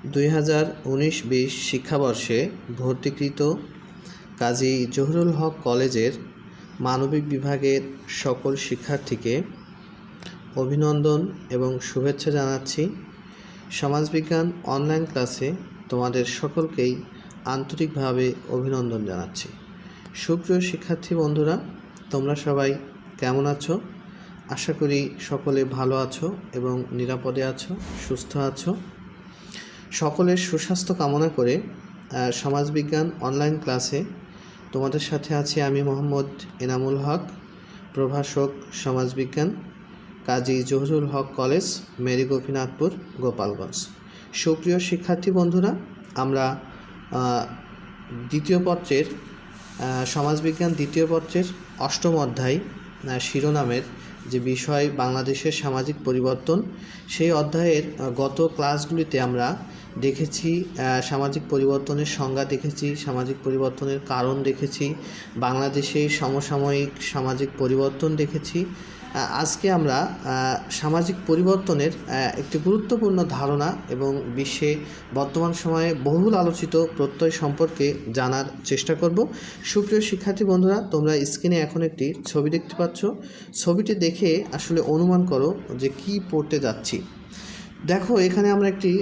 2019-20 শিক্ষাবর্ষে ভর্তিকৃত কাজী জহুরুল হক কলেজের মানবিক বিভাগের সকল শিক্ষার্থীকে অভিনন্দন এবং শুভেচ্ছা জানাচ্ছি। সমাজবিজ্ঞান অনলাইন ক্লাসে তোমাদের সকলকেই আন্তরিকভাবে অভিনন্দন জানাচ্ছি। সুপ্রিয় শিক্ষার্থী বন্ধুরা, তোমরা সবাই কেমন আছো? আশা করি সকলে ভালো আছো এবং নিরাপদে আছো, সুস্থ আছো। সকলের সুস্বাস্থ্য কামনা করে সমাজবিজ্ঞান অনলাইন ক্লাসে তোমাদের সাথে আছি আমি মোহাম্মদ এনামুল হক, প্রভাষক সমাজবিজ্ঞান, কাজী জহুরুল হক কলেজ, মেরি গোপীনাথপুর, গোপালগঞ্জ। সুপ্রিয় শিক্ষার্থী বন্ধুরা, আমরা দ্বিতীয় পত্রের সমাজবিজ্ঞান দ্বিতীয় পত্রের অষ্টম অধ্যায় শিরোনামের যে বিষয় বাংলাদেশের সামাজিক পরিবর্তন, সেই অধ্যায়ের গত ক্লাসগুলিতে আমরা দেখেছি সামাজিক পরিবর্তনের সংজ্ঞা দেখেছি, সামাজিক পরিবর্তনের কারণ দেখেছি, বাংলাদেশে সমসাময়িক সামাজিক পরিবর্তন দেখেছি। আজকে আমরা সামাজিক পরিবর্তনের একটি গুরুত্বপূর্ণ ধারণা এবং বিশ্বে বর্তমান সময়ে বহুল আলোচিত প্রত্যয় সম্পর্কে জানার চেষ্টা করব। সুপ্রিয় শিক্ষার্থী বন্ধুরা, তোমরা স্ক্রিনে এখন একটি ছবি দেখতে পাচ্ছ। ছবিটি দেখে আসলে অনুমান করো যে কি পড়তে যাচ্ছি। দেখো, এখানে আমরা একটি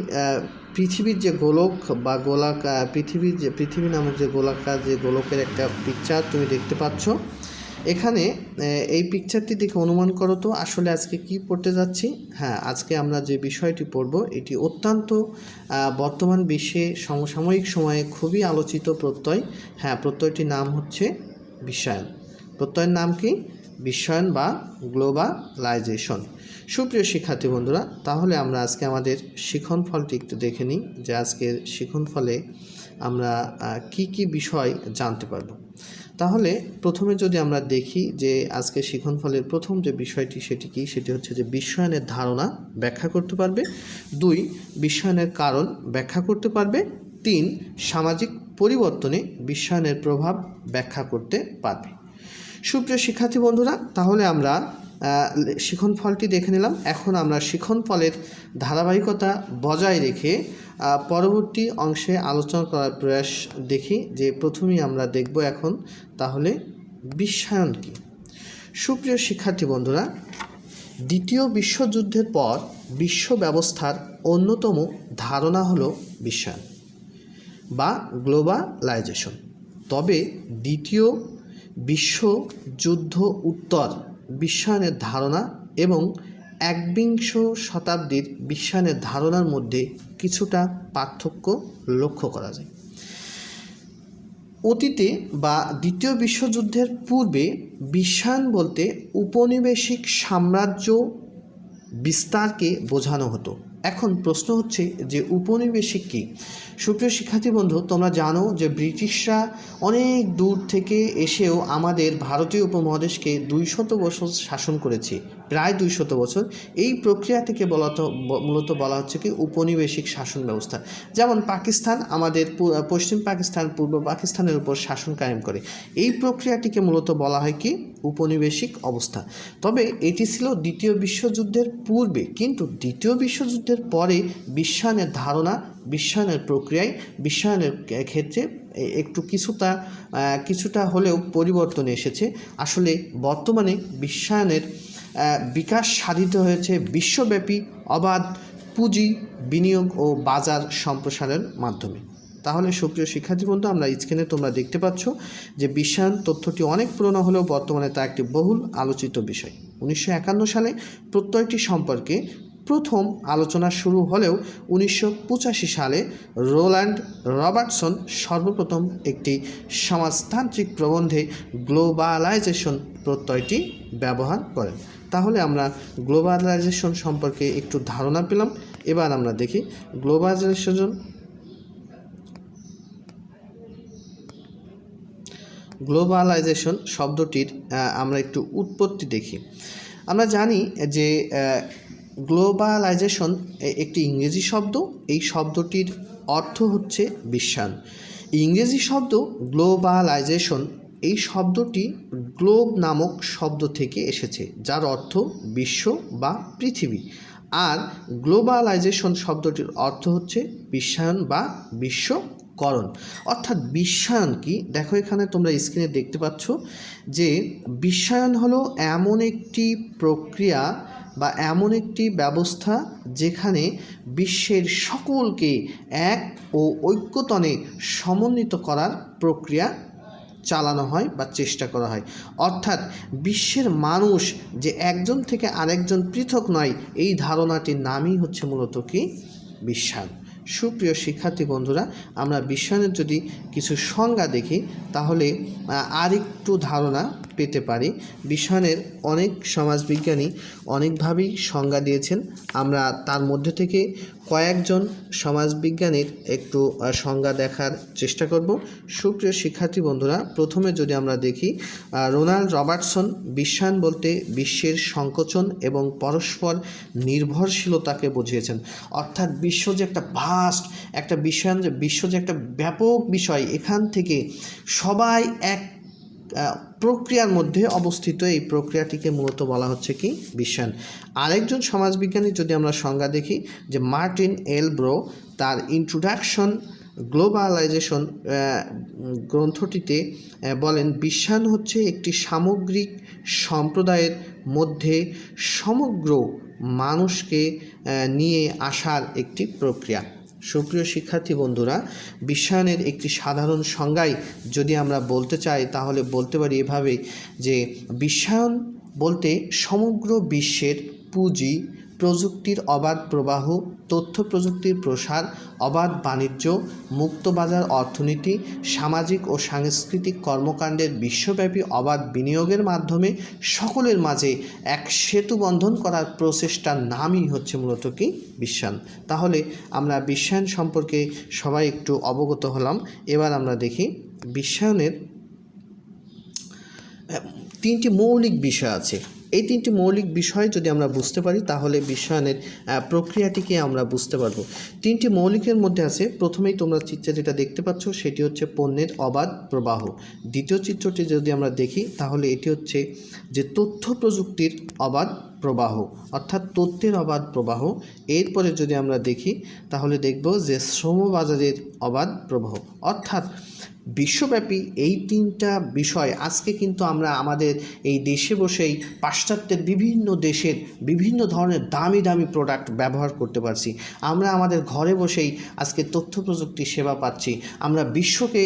পৃথিবীর যে গোলক বা গোলাক, পৃথিবী নামক যে গোলাকার যে গোলকের একটা পিকচার তুমি দেখতে পাচ্ছ। এখানে এই পিকচারটি দেখে অনুমান করো তো আসলে আজকে কি পড়তে যাচ্ছি। হ্যাঁ, আজকে আমরা যে বিষয়টি পড়ব এটি অত্যন্ত বর্তমান বিশ্বে সমসাময়িক সময়ে খুবই আলোচিত প্রত্যয়। হ্যাঁ, প্রত্যয়টির নাম হচ্ছে বিশ্বায়ন। প্রত্যয়ের নাম কি? বিশ্বায়ন বা গ্লোবালাইজেশন। সুপ্রিয় শিক্ষার্থী বন্ধুরা, তাহলে আমরা আজকে আমাদের শিখন ফলটি একটু দেখে নিই যে আজকের শিখন ফলে আমরা কি কি বিষয় জানতে পারব। তাহলে প্রথমে যদি আমরা দেখি যে আজকে শিখন ফলের প্রথম যে বিষয়টি সেটি কি, সেটি হচ্ছে যে বিশ্বায়নের ধারণা ব্যাখ্যা করতে পারবে। 2, বিশ্বায়নের কারণ ব্যাখ্যা করতে পারবে। 3, সামাজিক পরিবর্তনে বিশ্বায়নের প্রভাব ব্যাখ্যা করতে পারবে। সুপ্রিয় শিক্ষার্থী বন্ধুরা, তাহলে আমরা শিখন ফলটি দেখে নিলাম। এখন আমরা শিখন ফলের ধারাবাহিকতা বজায় রেখে পরবর্তী অংশে আলোচনা করার প্রয়াস দেখি। যে প্রথমেই আমরা দেখব এখন তাহলে বিশ্বায়ন কি। সুপ্রিয় শিক্ষার্থী বন্ধুরা, দ্বিতীয় বিশ্বযুদ্ধের পর বিশ্ব ব্যবস্থার অন্যতম ধারণা হলো বিশ্বায়ন বা গ্লোবালাইজেশন। তবে দ্বিতীয় বিশ্বযুদ্ধ উত্তর বিশ্বায়নের ধারণা এবং একবিংশ শতাব্দীর বিশ্বায়নের ধারণার মধ্যে কিছুটা পার্থক্য লক্ষ্য করা যায়। অতীতে বা দ্বিতীয় বিশ্বযুদ্ধের পূর্বে বিশ্বায়ন বলতে উপনিবেশিক সাম্রাজ্য বিস্তারকে বোঝানো হতো। এখন প্রশ্ন হচ্ছে যে উপনিবেশিক কী? সুপ্রিয় শিক্ষার্থী বন্ধু, তোমরা জানো যে ব্রিটিশরা অনেক দূর থেকে এসেও আমাদের ভারতীয় উপমহাদেশকে 200 বছর শাসন করেছে, প্রায় 200 বছর। এই প্রক্রিয়া থেকে মূলত বলা হচ্ছে কি উপনিবেশিক শাসন ব্যবস্থা। যেমন পাকিস্তান আমাদের পশ্চিম পাকিস্তান পূর্ব পাকিস্তানের উপর শাসন কায়েম করে, এই প্রক্রিয়াটিকে মূলত বলা হয় কি উপনিবেশিক অবস্থা। তবে এটি ছিল দ্বিতীয় বিশ্বযুদ্ধের পূর্বে, কিন্তু দ্বিতীয় বিশ্বযুদ্ধের পরে বিশ্বায়নের ধারণা, বিশ্বায়নের প্রক্রিয়ায়, বিশ্বায়নের ক্ষেত্রে একটু কিছুটা হলেও পরিবর্তন এসেছে। আসলে বর্তমানে বিশ্বায়নের বিকাশ সাধিত হয়েছে বিশ্বব্যাপী অবাধ পুঁজি বিনিয়োগ ও বাজার সম্প্রসারের মাধ্যমে। তাহলে সুপ্রিয় শিক্ষার্থী বন্ধু, আমরা স্ক্রিনে তোমরা দেখতে পাচ্ছ যে বিশ্বায়ন তথ্যটি অনেক পুরনো হলেও বর্তমানে তা একটি বহুল আলোচিত বিষয়। 1951 সালে প্রত্যয়টি সম্পর্কে প্রথম আলোচনা শুরু হলেও 1985 সালে রোল্যান্ড রবার্টসন সর্বপ্রথম একটি সমাজতান্ত্রিক প্রবন্ধে গ্লোবালাইজেশন প্রত্যয়টি ব্যবহার করেন। তাহলে আমরা গ্লোবালাইজেশন সম্পর্কে একটু ধারণা পেলাম। এবার আমরা দেখি গ্লোবালাইজেশন শব্দটির আমরা একটু উৎপত্তি দেখি। আমরা জানি যে গ্লোবালাইজেশন একটি ইংরেজি শব্দ। এই শব্দটির অর্থ হচ্ছে বিশ্বায়ন। ইংরেজি শব্দ গ্লোবালাইজেশন, এই শব্দটি গ্লোব নামক শব্দ থেকে এসেছে, যার অর্থ বিশ্ব বা পৃথিবী। আর গ্লোবালাইজেশন শব্দটির অর্থ হচ্ছে বিশ্বায়ন বা বিশ্বকরণ। অর্থাৎ বিশ্বায়ন কি, দেখো এখানে তোমরা স্ক্রিনে দেখতে পাচ্ছ যে বিশ্বায়ন হলো এমন একটি প্রক্রিয়া বা এমন একটি ব্যবস্থা যেখানে বিশ্বের সকলকে এক ও ঐক্যতনে সমন্বিত করার প্রক্রিয়া চালানো হয় বা চেষ্টা করা হয়। অর্থাৎ বিশ্বের মানুষ যে একজন থেকে আরেকজন পৃথক নয়, এই ধারণাটির নামই হচ্ছে মূলত কি বিশ্বায়ন। সুপ্রিয় শিক্ষার্থী বন্ধুরা, আমরা বিশ্বায়নের যদি কিছু সংজ্ঞা দেখি তাহলে আরেকটু ধারণা পেতে পারি। বিশ্বায়নের অনেক সমাজবিজ্ঞানী অনেকভাবেই সংজ্ঞা দিয়েছেন। আমরা তার মধ্যে থেকে কয়েকজন সমাজবিজ্ঞানীর একটু সংজ্ঞা দেখার চেষ্টা করব। সুপ্রিয় শিক্ষার্থী বন্ধুরা, প্রথমে যদি আমরা দেখি রোনাল্ড রবার্টসন বিশ্বায়ন বলতে বিশ্বের সংকোচন এবং পরস্পর নির্ভরশীলতাকে বুঝিয়েছেন। অর্থাৎ বিশ্ব যে একটা ভাস্ট একটা বিশ্বায়ন, যে বিশ্ব যে একটা ব্যাপক বিষয়, এখান থেকে সবাই এক প্রক্রিয়ার মধ্যে অবস্থিত, এই প্রক্রিয়াটিকে মূলত বলা হচ্ছে কি বিশ্বায়ন। আরেকজন সমাজবিজ্ঞানী যদি আমরা সংজ্ঞা দেখি যে মার্টিন এলব্রো, তার ইন্ট্রোডাকশন গ্লোবালাইজেশন গ্রন্থটিতে বলেন বিশ্বায়ন হচ্ছে একটি সামগ্রিক সম্প্রদায়ের মধ্যে সমগ্র মানুষকে নিয়ে আসার একটি প্রক্রিয়া। সুপ্রিয় শিক্ষার্থী বন্ধুরা, বিশ্বায়নের একটি সাধারণ সংজ্ঞায় যদি আমরা বলতে চাই তাহলে বলতে পারি এভাবে যে বিশ্বায়ন বলতে সমগ্র বিশ্বের পুঁজি, প্রযুক্তির অবাধ প্রবাহ, তথ্য প্রযুক্তির প্রসার, অবাধ বাণিজ্য, মুক্তবাজার অর্থনীতি, সামাজিক ও সাংস্কৃতিক কর্মকাণ্ডের বিশ্বব্যাপী অবাধ বিনিয়োগের মাধ্যমে সকলের মাঝে এক সেতু বন্ধন করার প্রচেষ্টার নামই হচ্ছে মূলত কি বিশ্বায়ন। তাহলে আমরা বিশ্বায়ন সম্পর্কে সবাই একটু অবগত হলাম। এবার আমরা দেখি বিশ্বায়নের তিনটি মৌলিক বিষয় আছে। এই তিনটি মৌলিক বিষয় যদি আমরা বুঝতে পারি তাহলে বিশ্বায়নের প্রক্রিয়াটিকে আমরা বুঝতে পারবো। তিনটি মৌলিকের মধ্যে আছে, প্রথমেই তোমরা চিত্রে যেটা দেখতে পাচ্ছ সেটি হচ্ছে পণ্যের অবাধ প্রবাহ। দ্বিতীয় চিত্রটি যদি আমরা দেখি তাহলে এটি হচ্ছে যে তথ্য প্রযুক্তির অবাধ প্রবাহ, অর্থাৎ তথ্যের অবাধ প্রবাহ। এরপরে যদি আমরা দেখি তাহলে দেখব যে শ্রমবাজারের অবাধ প্রবাহ। অর্থাৎ বিশ্বব্যাপী এই তিনটা বিষয় আজকে কিন্তু আমরা আমাদের এই দেশে বসেই পাশ্চাত্যের বিভিন্ন দেশের বিভিন্ন ধরনের দামি দামি প্রোডাক্ট ব্যবহার করতে পারছি। আমরা আমাদের ঘরে বসেই আজকে তথ্য প্রযুক্তির সেবা পাচ্ছি। আমরা বিশ্বকে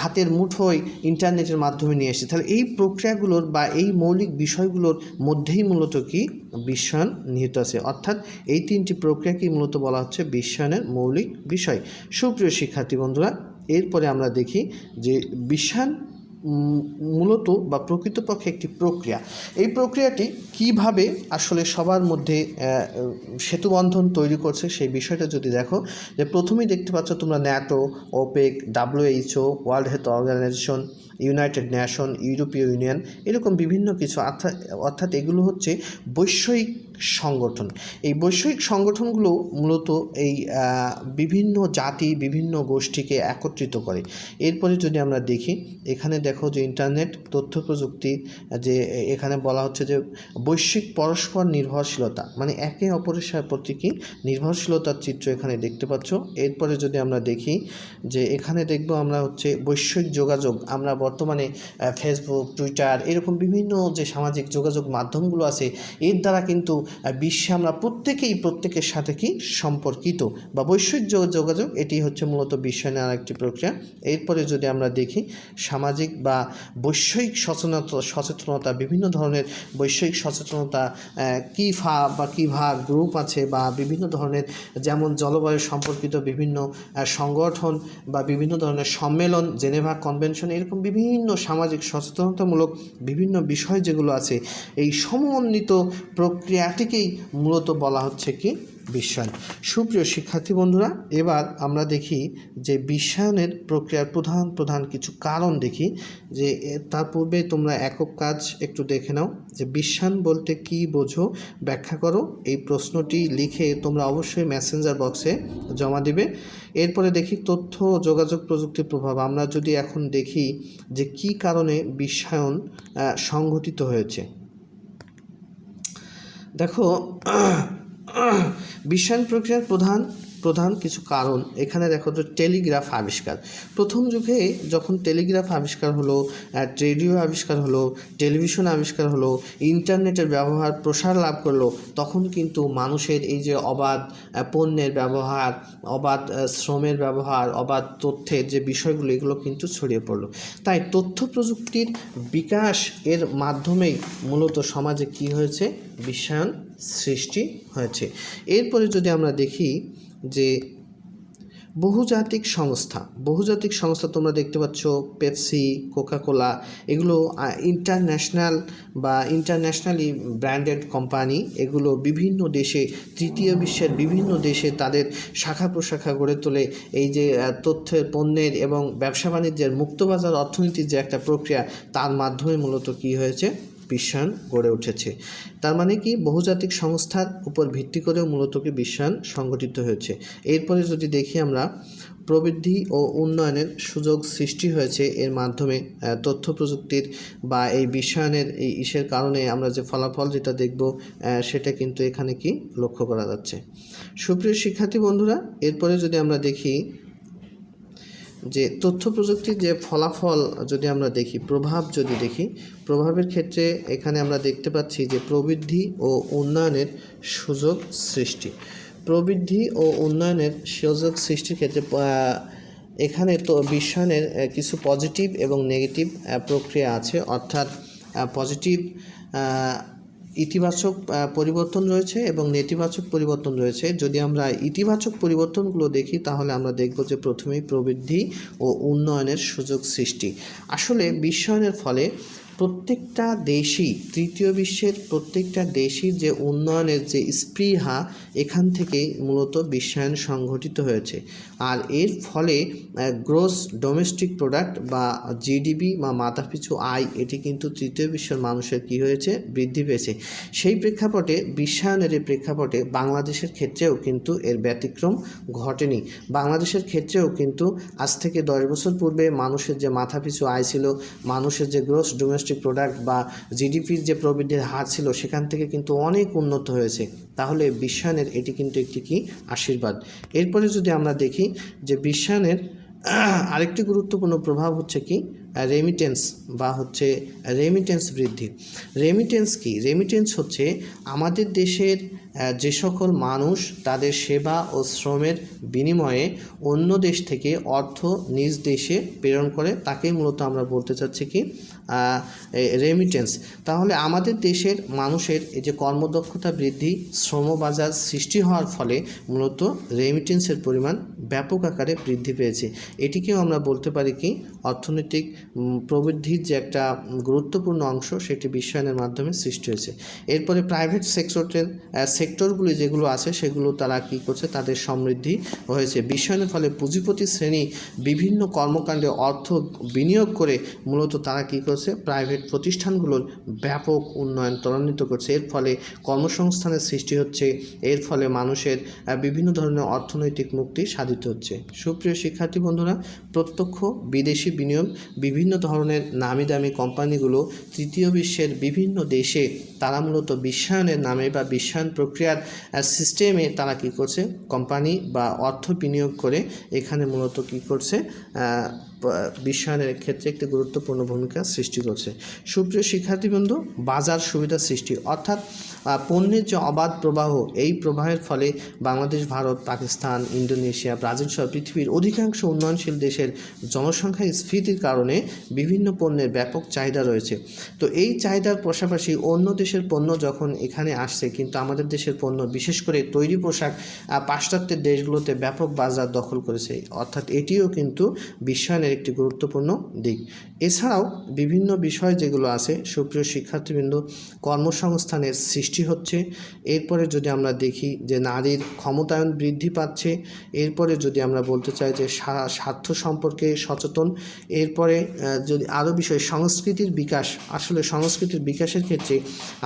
হাতের মুঠোয় ইন্টারনেটের মাধ্যমে নিয়ে এসেছি। তাহলে এই প্রক্রিয়াগুলোর বা এই মৌলিক বিষয়গুলোর মধ্যেই মূলত কি বিশ্বায়ন নিহিত আছে। অর্থাৎ এই তিনটি প্রক্রিয়াকেই মূলত বলা হচ্ছে বিশ্বায়নের মৌলিক বিষয়। সুপ্রিয় শিক্ষার্থী বন্ধুরা, এরপরে আমরা দেখি যে বিশ্বায়ন মূলত বা প্রকৃতপক্ষে একটি প্রক্রিয়া। এই প্রক্রিয়াটি কিভাবে আসলে সবার মধ্যে সেতুবন্ধন তৈরি করছে সেই বিষয়টা যদি দেখো, যে প্রথমেই দেখতে পাচ্ছ তোমরা NATO, OPEC, WHO, world health organisation, united nation, ইউরোপীয় ইউনিয়ন, এরকম বিভিন্ন কিছু। অর্থাৎ এগুলো হচ্ছে বৈশ্বিক সংগঠন। এই বৈশ্বিক সংগঠনগুলো মূলত এই বিভিন্ন জাতি, বিভিন্ন গোষ্ঠীকে একত্রিত করে। এরপরে যদি আমরা দেখি, এখানে দেখো যে ইন্টারনেট, তথ্য প্রযুক্তি, যে এখানে বলা হচ্ছে যে বৈশ্বিক পরস্পর নির্ভরশীলতা, মানে একে অপরের প্রতি কি নির্ভরশীলতার চিত্র এখানে দেখতে পাচ্ছ। এরপরে যদি আমরা দেখি যে এখানে দেখব আমরা হচ্ছে বৈশ্বিক যোগাযোগ। আমরা বর্তমানে ফেসবুক, টুইটার, এরকম বিভিন্ন যে সামাজিক যোগাযোগ মাধ্যমগুলো আছে, এর দ্বারা কিন্তু বিশ্বে আমরা প্রত্যেকের সাথে কি সম্পর্কিত বা বৈশ্বিক যোগাযোগ, এটি হচ্ছে মূলত বিশ্বায়নের আরেকটি প্রক্রিয়া। এরপরে যদি আমরা দেখি সামাজিক বা বৈশ্বিক সচেতনতা, বিভিন্ন ধরনের বৈশ্বিক সচেতনতা, কিভা গ্রুপ আছে বা বিভিন্ন ধরনের, যেমন জলবায়ু সম্পর্কিত বিভিন্ন সংগঠন বা বিভিন্ন ধরনের সম্মেলন, জেনেভা কনভেনশন, এরকম বিভিন্ন সামাজিক সচেতনতামূলক বিভিন্ন বিষয় যেগুলো আছে, এই সমন্বিত প্রক্রিয়াটিকেই মূলত বলা হচ্ছে কি বিশ্বায়ন। সুপ্রিয় শিক্ষার্থী বন্ধুরা, এবার আমরা দেখি যে বিশ্বায়নের প্রক্রিয়ার প্রধান কিছু কারণ দেখি। যে তার পূর্বে তোমরা একক কাজ একটু দেখে নাও যে বিশ্বায়ন বলতে কি বোঝো, ব্যাখ্যা করো। এই প্রশ্নটি লিখে তোমরা অবশ্যই মেসেঞ্জার বক্সে জমা দিবে। এরপরে দেখি তথ্য ও যোগাযোগ প্রযুক্তির প্রভাব। আমরা যদি এখন দেখি যে কি কারণে বিশ্বায়ন সংঘটিত হয়েছে। দেখো, বিশ্বায়ন প্রক্রিয়ার প্রধান কিছু কারণ এখানে দেখো তো টেলিগ্রাফ আবিষ্কার। প্রথম যুগে যখন টেলিগ্রাফ আবিষ্কার হলো, রেডিও আবিষ্কার হলো, টেলিভিশন আবিষ্কার হলো, ইন্টারনেটের ব্যবহার প্রসার লাভ করলো, তখন কিন্তু মানুষের এই যে অবাধ পণ্যের ব্যবহার, অবাধ শ্রমের ব্যবহার, অবাধ তথ্যের যে বিষয়গুলো, এগুলো কিন্তু ছড়িয়ে পড়লো। তাই তথ্য প্রযুক্তির বিকাশ এর মাধ্যমেই মূলত সমাজে কি হয়েছে, বিশ্বায়ন সৃষ্টি হয়েছে। এরপরে যদি আমরা দেখি যে বহুজাতিক সংস্থা তোমরা দেখতে পাচ্ছ, পেপসি, কোকাকোলা, এগুলো ইন্টারন্যাশনালি ব্র্যান্ডেড কোম্পানি। এগুলো বিভিন্ন দেশে, তৃতীয় বিশ্বের বিভিন্ন দেশে তাদের শাখা প্রশাখা গড়ে তোলে। এই যে তথ্যের, পণ্যের এবং ব্যবসা বাণিজ্যের মুক্তবাজার অর্থনীতির যে একটা প্রক্রিয়া, তার মাধ্যমে মূলত কি হয়েছে, বিশ্বায়ন গড়ে উঠেছে। তার মানে কি, বহুজাতিক সংস্থার উপর ভিত্তি করেও মূলত কি বিশ্বায়ন সংগঠিত হয়েছে। এরপরে যদি দেখি আমরা, প্রবৃদ্ধি ও উন্নয়নের সুযোগ সৃষ্টি হয়েছে এর মাধ্যমে। তথ্য প্রযুক্তির বা এই বিশ্বায়নের এই ইসের কারণে আমরা যে ফলাফল যেটা দেখব, সেটা কিন্তু এখানে কি লক্ষ্য করা যাচ্ছে। সুপ্রিয় শিক্ষার্থী বন্ধুরা, এরপরে যদি আমরা দেখি যে তথ্য প্রযুক্তির যে ফলাফল যদি আমরা দেখি, প্রভাবের ক্ষেত্রে এখানে আমরা দেখতে পাচ্ছি যে প্রবৃদ্ধি ও উন্নয়নের সুযোগ সৃষ্টি। প্রবৃদ্ধি ও উন্নয়নের সুযোগ সৃষ্টির ক্ষেত্রে এখানে তো বিশ্বায়নের কিছু পজিটিভ এবং নেগেটিভ প্রক্রিয়া আছে। অর্থাৎ পজিটিভ ইতিবাচক পরিবর্তন রয়েছে এবং নেতিবাচক পরিবর্তন রয়েছে। যদি আমরা ইতিবাচক পরিবর্তনগুলো দেখি, তাহলে আমরা দেখব যে প্রথমেই প্রবৃদ্ধি ও উন্নয়নের সুযোগ সৃষ্টি। আসলে বিশ্বায়নের ফলে প্রত্যেকটা দেশই, তৃতীয় বিশ্বের প্রত্যেকটা দেশই যে উন্নয়নের যে স্পৃহা, এখান থেকেই মূলত বিশ্বায়ন সংঘটিত হয়েছে। আর এর ফলে গ্রোস ডোমেস্টিক প্রোডাক্ট বা জিডিপি বা মাথাপিছু আয়, এটি কিন্তু তৃতীয় বিশ্বের মানুষের কি হয়েছে, বৃদ্ধি পেয়েছে। সেই প্রেক্ষাপটে, বিশ্বায়নের এই প্রেক্ষাপটে বাংলাদেশের ক্ষেত্রেও কিন্তু এর ব্যতিক্রম ঘটেনি। বাংলাদেশের ক্ষেত্রেও কিন্তু আজ থেকে 10 বছর পূর্বে মানুষের যে মাথাপিছু আয় ছিল, মানুষের যে গ্রোস ডোমেস্টিক প্রোডাক্ট বা জিডিপির যে প্রবৃদ্ধির হার ছিল, সেখান থেকে কিন্তু অনেক উন্নত হয়েছে। তাহলে বিশ্বায়নের এটি কিন্তু একটি কি আশীর্বাদ। এরপরে যদি আমরা দেখি যে বিশ্বায়নের আরেকটি গুরুত্বপূর্ণ প্রভাব হচ্ছে কি, রেমিটেন্স বৃদ্ধি। রেমিটেন্স কি? রেমিটেন্স হচ্ছে আমাদের দেশের যে সকল মানুষ তাদের সেবা ও শ্রমের বিনিময়ে অন্য দেশ থেকে অর্থ নিজ দেশে প্রেরণ করে, তাকেই মূলত আমরা বলতে চাচ্ছি কি, রেমিটেন্স। তাহলে আমাদের দেশের মানুষের এই যে কর্মদক্ষতা বৃদ্ধি, শ্রমবাজার সৃষ্টি হওয়ার ফলে মূলত রেমিটেন্সের পরিমাণ ব্যাপক আকারে বৃদ্ধি পেয়েছে। এটিকেও আমরা বলতে পারি কি, অর্থনৈতিক প্রবৃদ্ধির যে একটা গুরুত্বপূর্ণ অংশ, সেটি বিশ্বায়নের মাধ্যমে সৃষ্টি হয়েছে। এরপরে প্রাইভেট সেক্টরগুলি যেগুলো আছে, সেগুলো তারা কী করছে, তাদের সমৃদ্ধি হয়েছে। বিশ্বায়নের ফলে পুঁজিপতি শ্রেণী বিভিন্ন কর্মকাণ্ডে অর্থ বিনিয়োগ করে মূলত তারা কী করছে, প্রাইভেট প্রতিষ্ঠানগুলোর ব্যাপক উন্নয়ন ত্বরান্বিত করছে। এর ফলে কর্মসংস্থানের সৃষ্টি হচ্ছে, এর ফলে মানুষের বিভিন্ন ধরনের অর্থনৈতিক মুক্তি সাধিত হচ্ছে। সুপ্রিয় শিক্ষার্থী বন্ধুরা, প্রত্যক্ষ বিদেশি বিনিয়োগ, বিভিন্ন ধরনের নামি দামি কোম্পানিগুলো তৃতীয় বিশ্বের বিভিন্ন দেশে তারা মূলত বিশ্বায়নের নামে বা বিশ্বায়ন প্রক্রিয়ার সিস্টেমে তারা কী করছে, কোম্পানি বা অর্থ বিনিয়োগ করে এখানে মূলত কী করছে, বিশ্বায়নের ক্ষেত্রে একটি গুরুত্বপূর্ণ ভূমিকা সৃষ্টি করছে। সুপ্রিয় শিক্ষার্থীবৃন্দ, বাজার সুবিধা সৃষ্টি, অর্থাৎ পণ্যের যে অবাধ প্রবাহ, এই প্রবাহের ফলে বাংলাদেশ, ভারত, পাকিস্তান, ইন্দোনেশিয়া, ব্রাজিল সহ পৃথিবীর অধিকাংশ উন্নয়নশীল দেশের জনসংখ্যা স্ফীতির কারণে বিভিন্ন পণ্যের ব্যাপক চাহিদা রয়েছে। তো এই চাহিদার পাশাপাশি অন্য দেশের পণ্য যখন এখানে আসছে, কিন্তু আমাদের দেশের পণ্য, বিশেষ করে তৈরি পোশাক, পাশ্চাত্যের দেশগুলোতে ব্যাপক বাজার দখল করেছে। অর্থাৎ এটিও কিন্তু বিশ্বায়নের একটি গুরুত্বপূর্ণ দিক। এছাড়াও বিভিন্ন বিষয় যেগুলো আছে, সুপ্রিয় শিক্ষার্থীবৃন্দ, কর্মসংস্থানের সৃষ্টি হচ্ছে। এরপরে যদি আমরা দেখি যে নারীর ক্ষমতায়ন বৃদ্ধি পাচ্ছে। এরপরে যদি আমরা বলতে চাই যে স্বার্থ সম্পর্কে সচেতন। এরপরে যদি আরও বিষয়, সংস্কৃতির বিকাশ। আসলে সংস্কৃতির বিকাশের ক্ষেত্রে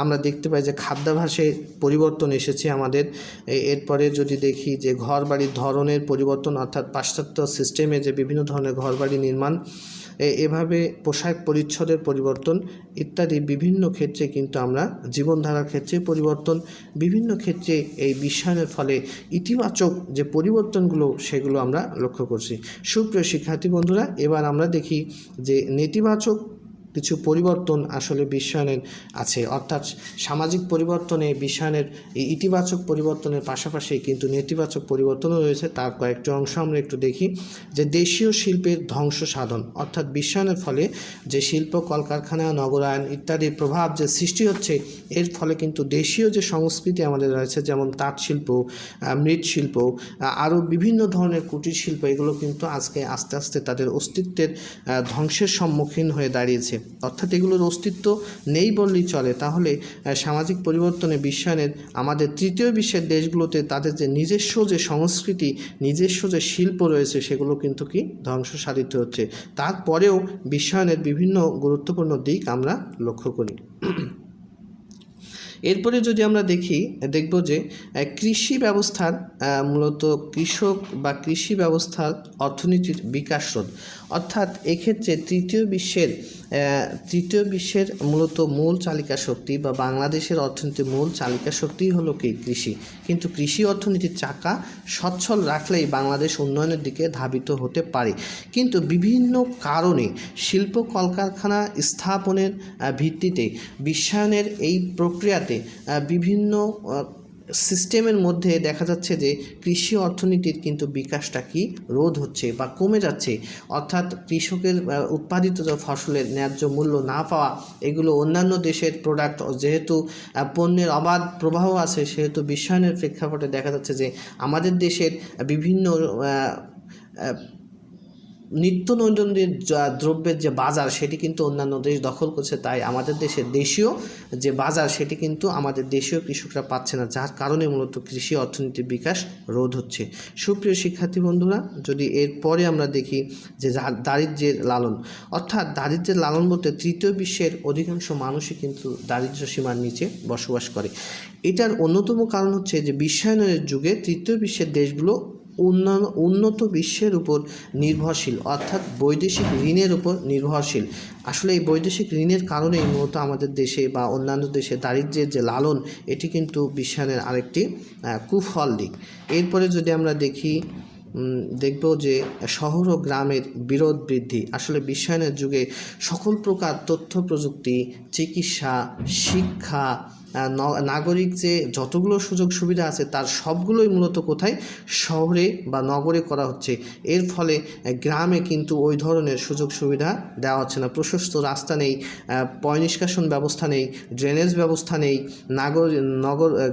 আমরা দেখতে পাই যে খাদ্যাভ্যাসে পরিবর্তন এসেছে আমাদের। এরপরে যদি দেখি যে ঘর বাড়ির ধরনের পরিবর্তন, অর্থাৎ পাশ্চাত্য সিস্টেমে যে বিভিন্ন ধরনের ঘরবাড়ি নির্মাণ, এভাবে পোশাক পরিচ্ছদের পরিবর্তন ইত্যাদি বিভিন্ন ক্ষেত্রে কিন্তু আমরা জীবনধারার ক্ষেত্রে পরিবর্তন, বিভিন্ন ক্ষেত্রে এই বিশ্বায়নের ফলে ইতিবাচক যে পরিবর্তনগুলো সেগুলো আমরা লক্ষ্য করছি। সুপ্রিয় শিক্ষার্থী বন্ধুরা, এবার আমরা দেখি যে নেতিবাচক কিছু পরিবর্তন আসলে বিশ্বায়নের আছে, অর্থাৎ সামাজিক পরিবর্তনে বিশ্বায়নের এই ইতিবাচক পরিবর্তনের পাশাপাশি কিন্তু নেতিবাচক পরিবর্তনও রয়েছে। তার কয়েকটি অংশ আমরা একটু দেখি। যে দেশীয় শিল্পের ধ্বংস সাধন, অর্থাৎ বিশ্বায়নের ফলে যে শিল্প কলকারখানা, নগরায়ন ইত্যাদির প্রভাব যে সৃষ্টি হচ্ছে, এর ফলে কিন্তু দেশীয় যে সংস্কৃতি আমাদের রয়েছে, যেমন তাঁত শিল্প, মৃৎশিল্প, আরও বিভিন্ন ধরনের কুটির শিল্প, এগুলো কিন্তু আজকে আস্তে আস্তে তাদের অস্তিত্বের ধ্বংসের সম্মুখীন হয়ে দাঁড়িয়েছে, অর্থাৎ এগুলোর অস্তিত্ব নেই বললেই চলে। তাহলে সামাজিক পরিবর্তনে বিশ্বায়নের আমাদের তৃতীয় বিশ্বের দেশগুলোতে তাদের যে নিজস্ব যে সংস্কৃতি, নিজস্ব যে শিল্প রয়েছে, সেগুলো কিন্তু কি ধ্বংস সাধিত হচ্ছে। তারপরেও বিশ্বায়নের বিভিন্ন গুরুত্বপূর্ণ দিক আমরা লক্ষ্য করি। এরপরে যদি আমরা দেখব যে কৃষি ব্যবস্থার মূলত কৃষক বা কৃষি ব্যবস্থার অর্থনীতির বিকাশ রোধ, অর্থাৎ এক্ষেত্রে তৃতীয় বিশ্বের মূলত মূল চালিকা শক্তি বা বাংলাদেশের অর্থনীতির মূল চালিকা শক্তি হলো কি কৃষি। কিন্তু কৃষি অর্থনীতির চাকা সচ্ছল রাখলেই বাংলাদেশ উন্নয়নের দিকে ধাবিত হতে পারে। কিন্তু বিভিন্ন কারণে শিল্প কলকারখানা স্থাপনের ভিত্তিতে বিশ্বায়নের এই প্রক্রিয়াতে বিভিন্ন সিস্টেমের মধ্যে দেখা যাচ্ছে যে কৃষি অর্থনীতির কিন্তু বিকাশটা কি রোধ হচ্ছে বা কমে যাচ্ছে, অর্থাৎ কৃষকের উৎপাদিত ফসলের ন্যায্য মূল্য না পাওয়া, এগুলো অন্যান্য দেশের প্রোডাক্ট, যেহেতু পণ্যের অবাধ প্রবাহ আছে, সেহেতু বিশ্বায়নের প্রেক্ষাপটে দেখা যাচ্ছে যে আমাদের দেশের বিভিন্ন নিত্য নৈমিত্তিক দ্রব্যের যে বাজার, সেটি কিন্তু অন্যান্য দেশ দখল করছে। তাই আমাদের দেশের দেশীয় যে বাজার, সেটি কিন্তু আমাদের দেশীয় কৃষকরা পাচ্ছে না, যার কারণে মূলত কৃষি অর্থনীতির বিকাশ রোধ হচ্ছে। সুপ্রিয় শিক্ষার্থী বন্ধুরা, যদি এরপরে আমরা দেখি যে দারিদ্র্যের লালন, অর্থাৎ দারিদ্র্যের লালন বলতে তৃতীয় বিশ্বের অধিকাংশ মানুষই কিন্তু দারিদ্র্য সীমার নিচে বসবাস করে। এটার অন্যতম কারণ হচ্ছে যে বিশ্বায়নের যুগে তৃতীয় বিশ্বের দেশগুলো উন্নত বিশ্বের উপর নির্ভরশীল, অর্থাৎ বৈদেশিক ঋণের উপর নির্ভরশীল। আসলে এই বৈদেশিক ঋণের কারণেই মূলত আমাদের দেশে বা অন্যান্য দেশে দারিদ্র্যের যে লালন, এটি কিন্তু বিশ্বায়নের আরেকটি কুফল দিক। এরপরে যদি আমরা দেখব যে শহর ও গ্রামের বিরোধ বৃদ্ধি। আসলে বিশ্বায়নের যুগে সকল প্রকার তথ্য প্রযুক্তি, চিকিৎসা, শিক্ষা, নাগরিক যে যতগুলো সুযোগ সুবিধা আছে, তার সবগুলোই মূলত কোথায়, শহরে বা নগরে করা হচ্ছে। এর ফলে গ্রামে কিন্তু ওই ধরনের সুযোগ সুবিধা দেওয়া হচ্ছে না। প্রশস্ত রাস্তা নেই, পয়ঃনিষ্কাশন ব্যবস্থা নেই, ড্রেনেজ ব্যবস্থা নেই,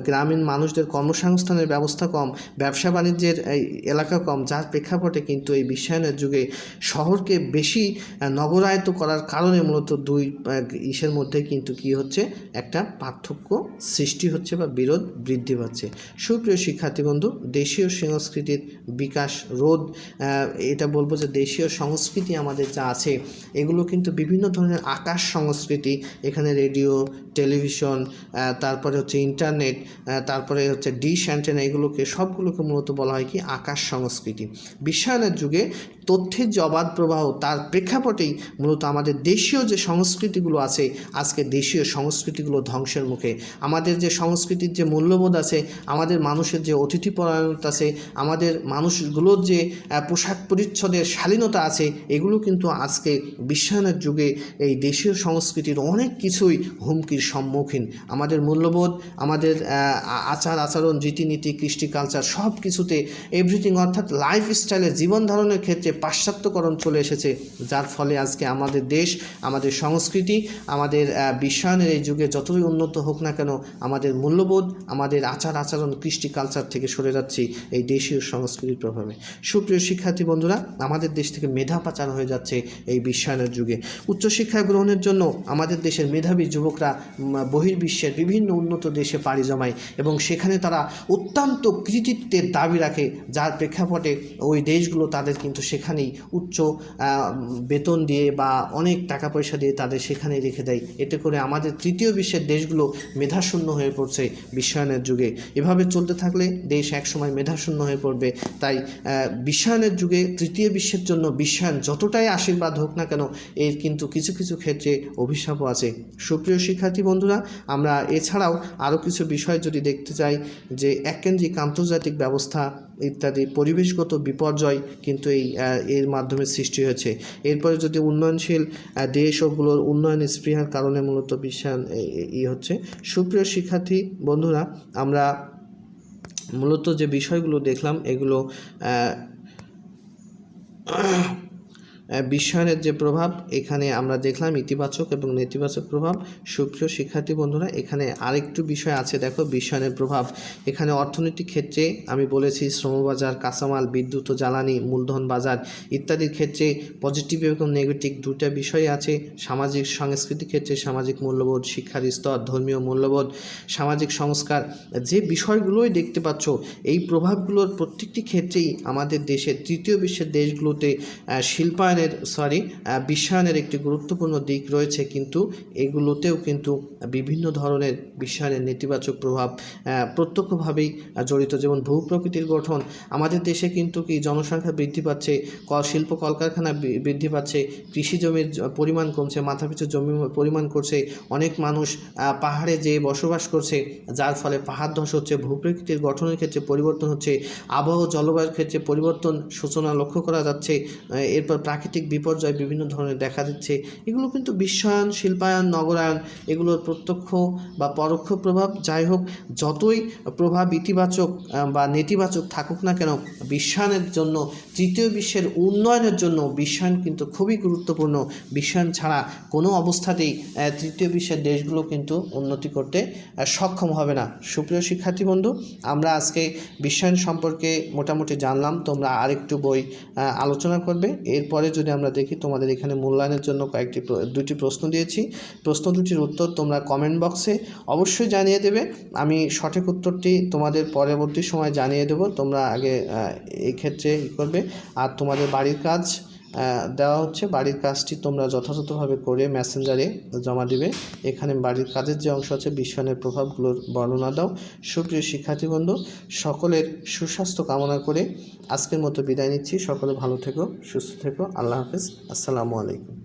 গ্রামীণ মানুষদের কর্মসংস্থানের ব্যবস্থা কম, ব্যবসা বাণিজ্যের এলাকা কম, যার প্রেক্ষাপটে কিন্তু এই বিশ্বায়নের যুগে শহরকে বেশি নগরায়িত করার কারণে মূলত দুই ইসের মধ্যে কিন্তু কি হচ্ছে, একটা পার্থক্য সৃষ্টি হচ্ছে বা বিরোধ বৃদ্ধি পাচ্ছে। সুপ্রিয় শিক্ষার্থী বন্ধু, দেশীয় সংস্কৃতির বিকাশ রোধ, এটা বলবো যে দেশীয় সংস্কৃতি আমাদের যা আছে, এগুলো কিন্তু বিভিন্ন ধরনের আকাশ সংস্কৃতি, এখানে রেডিও, টেলিভিশন, তারপরে হচ্ছে ইন্টারনেট, তারপরে হচ্ছে ডিশ অ্যান্টেনা, সবগুলোকে মূলত বলা হয় কি আকাশ সংস্কৃতি। বিশ্বায়নের যুগে তথ্যের যে অবাধ প্রবাহ, তার প্রেক্ষাপটেই মূলত আমাদের দেশীয় যে সংস্কৃতিগুলো আছে, আজকে দেশীয় সংস্কৃতিগুলো ধ্বংসের মুখে। আমাদের যে সংস্কৃতির যে মূল্যবোধ আছে, আমাদের মানুষের যে অতিথিপরায়ণতা আছে, আমাদের মানুষগুলোর যে পোশাক পরিচ্ছদের শালীনতা আছে, এগুলো কিন্তু আজকে বিশ্বায়নের যুগে এই দেশীয় সংস্কৃতির অনেক কিছুই হুমকির সম্মুখীন। আমাদের মূল্যবোধ, আমাদের আচার আচরণ, রীতিনীতি, কৃষ্টি কালচার, সব কিছুতে এভরিথিং, অর্থাৎ লাইফস্টাইলের জীবন ধারণের ক্ষেত্রে পাশ্চাত্যকরণ চলে এসেছে, যার ফলে আজকে আমাদের দেশ, আমাদের সংস্কৃতি, আমাদের বিশ্বায়নের এই যুগে যতই উন্নত হোক না কেন, আমাদের মূল্যবোধ, আমাদের আচার আচরণ, কৃষ্টি কালচার থেকে সরে যাচ্ছি এই দেশীয় সংস্কৃতির প্রভাবে। সুপ্রিয় শিক্ষার্থী বন্ধুরা, আমাদের দেশ থেকে মেধা পাচার হয়ে যাচ্ছে এই বিশ্বায়নের যুগে। উচ্চশিক্ষা গ্রহণের জন্য আমাদের দেশের মেধাবী যুবকরা বহির্বিশ্বের বিভিন্ন উন্নত দেশে পাড়ি জমায় এবং সেখানে তারা অত্যন্ত কৃতিত্বের দাবি রাখে, যার প্রেক্ষাপটে ওই দেশগুলো তাদের কিন্তু সেখানেই উচ্চ বেতন দিয়ে বা অনেক টাকা পয়সা দিয়ে তাদের সেখানেই রেখে দেয়। এতে করে আমাদের তৃতীয় বিশ্বের দেশগুলো মেধাশূন্য হয়ে পড়ছে বিশ্বায়নের যুগে। এভাবে চলতে থাকলে দেশ একসময় মেধাশূন্য হয়ে পড়বে। তাই বিশ্বায়নের যুগে তৃতীয় বিশ্বের জন্য বিশ্বায়ন যতটাই আশীর্বাদ হোক না কেন, এর কিন্তু কিছু কিছু ক্ষেত্রে অভিশাপও আছে। সুপ্রিয় শিক্ষার্থী বন্ধুরা, আমরা এছাড়াও আরও কিছু বিষয় যদি দেখতে চাই, যে এককেন্দ্রিক আন্তর্জাতিক ব্যবস্থা ইত্যাদি পরিবেশগত বিপর্যয় কিন্তু এর মাধ্যমে সৃষ্টি হয়েছে। এরপরে যদি উন্নয়নশীল দেশ ওগুলোর উন্নয়ন স্পৃহার কারণে মূলত বিশ্বায়ন হচ্ছে। সুপ্রিয় শিক্ষার্থী বন্ধুরা, আমরা মূলত যে বিষয়গুলো দেখলাম এগুলো বিশ্বায়নের যে প্রভাব এখানে আমরা দেখলাম ইতিবাচক এবং নেতিবাচক প্রভাব। সুপ্রিয় শিক্ষার্থী বন্ধুরা, এখানে আরেকটু বিষয় আছে, দেখো বিশ্বায়নের প্রভাব এখানে অর্থনৈতিক ক্ষেত্রে আমি বলেছি শ্রমবাজার, কাঁচামাল, বিদ্যুৎ ও জ্বালানি, মূলধন বাজার ইত্যাদির ক্ষেত্রে পজিটিভ এবং নেগেটিভ দুটা বিষয় আছে। সামাজিক সাংস্কৃতিক ক্ষেত্রে সামাজিক মূল্যবোধ, শিক্ষার স্তর, ধর্মীয় মূল্যবোধ, সামাজিক সংস্কার, যে বিষয়গুলোই দেখতে পাচ্ছ এই প্রত্যেকটি ক্ষেত্রেই আমাদের দেশের তৃতীয় বিশ্বের দেশগুলোতে বিশ্বায়নের একটি গুরুত্বপূর্ণ দিক রয়েছে, কিন্তু এগুলোতেও কিন্তু বিভিন্ন ধরনের বিশ্বায়নের নেতিবাচক প্রভাব প্রত্যক্ষভাবেই জড়িত। যেমন ভূ প্রকৃতির গঠন, আমাদের দেশে কিন্তু জনসংখ্যা বৃদ্ধি পাচ্ছে, শিল্প কলকারখানা বৃদ্ধি পাচ্ছে, কৃষি জমির পরিমাণ কমছে, মাথাপিছু জমির পরিমাণ করছে, অনেক মানুষ পাহাড়ে যেয়ে বসবাস করছে, যার ফলে পাহাড় ধস হচ্ছে, ভূপ্রকৃতির গঠনের ক্ষেত্রে পরিবর্তন হচ্ছে, আবহাওয়া জলবায়ুর ক্ষেত্রে পরিবর্তন সূচনা লক্ষ্য করা যাচ্ছে, এরপর প্রাকৃতিক বিপর্যয় বিভিন্ন ধরনের দেখা দিচ্ছে। এগুলো কিন্তু বিশ্বায়ন, শিল্পায়ন, নগরায়ন এগুলোর প্রত্যক্ষ বা পরোক্ষ প্রভাব। যাই হোক, যতই প্রভাব ইতিবাচক বা নেতিবাচক থাকুক না কেন, বিশ্বায়নের জন্য, তৃতীয় বিশ্বের উন্নয়নের জন্য বিশ্বায়ন কিন্তু খুবই গুরুত্বপূর্ণ। বিশ্বায়ন ছাড়া কোনো অবস্থাতেই তৃতীয় বিশ্বের দেশগুলো কিন্তু উন্নতি করতে সক্ষম হবে না। সুপ্রিয় শিক্ষার্থী বন্ধু, আমরা আজকে বিশ্বায়ন সম্পর্কে মোটামুটি জানলাম। তোমরা আরেকটু বই আলোচনা করবে। এরপরে যদি আমরা দেখি, তোমাদের এখানে মূল্যায়নের জন্য দুটি প্রশ্ন দিয়েছি। প্রশ্ন দুটির উত্তর তোমরা কমেন্ট বক্সে অবশ্যই জানিয়ে দেবে। আমি সঠিক উত্তরটি তোমাদের পরবর্তী সময় জানিয়ে দেব। তোমরা আগে এই ক্ষেত্রে করবে। আর তোমাদের বাড়ির কাজ দেওয়া হচ্ছে, বাড়ির কাজটি তোমরা যথাযথভাবে করে মেসেঞ্জারে জমা দিবে। এখানে বাড়ির কাজের যে অংশ আছে বিশ্বায়নের প্রভাবগুলোর বর্ণনা দাও। সুপ্রিয় শিক্ষার্থী বন্ধু, সকলের সুস্বাস্থ্য কামনা করে আজকের মতো বিদায় নিচ্ছি। সকলে ভালো থেকো, সুস্থ থেকো। আল্লাহ হাফেজ। আসসালামু আলাইকুম।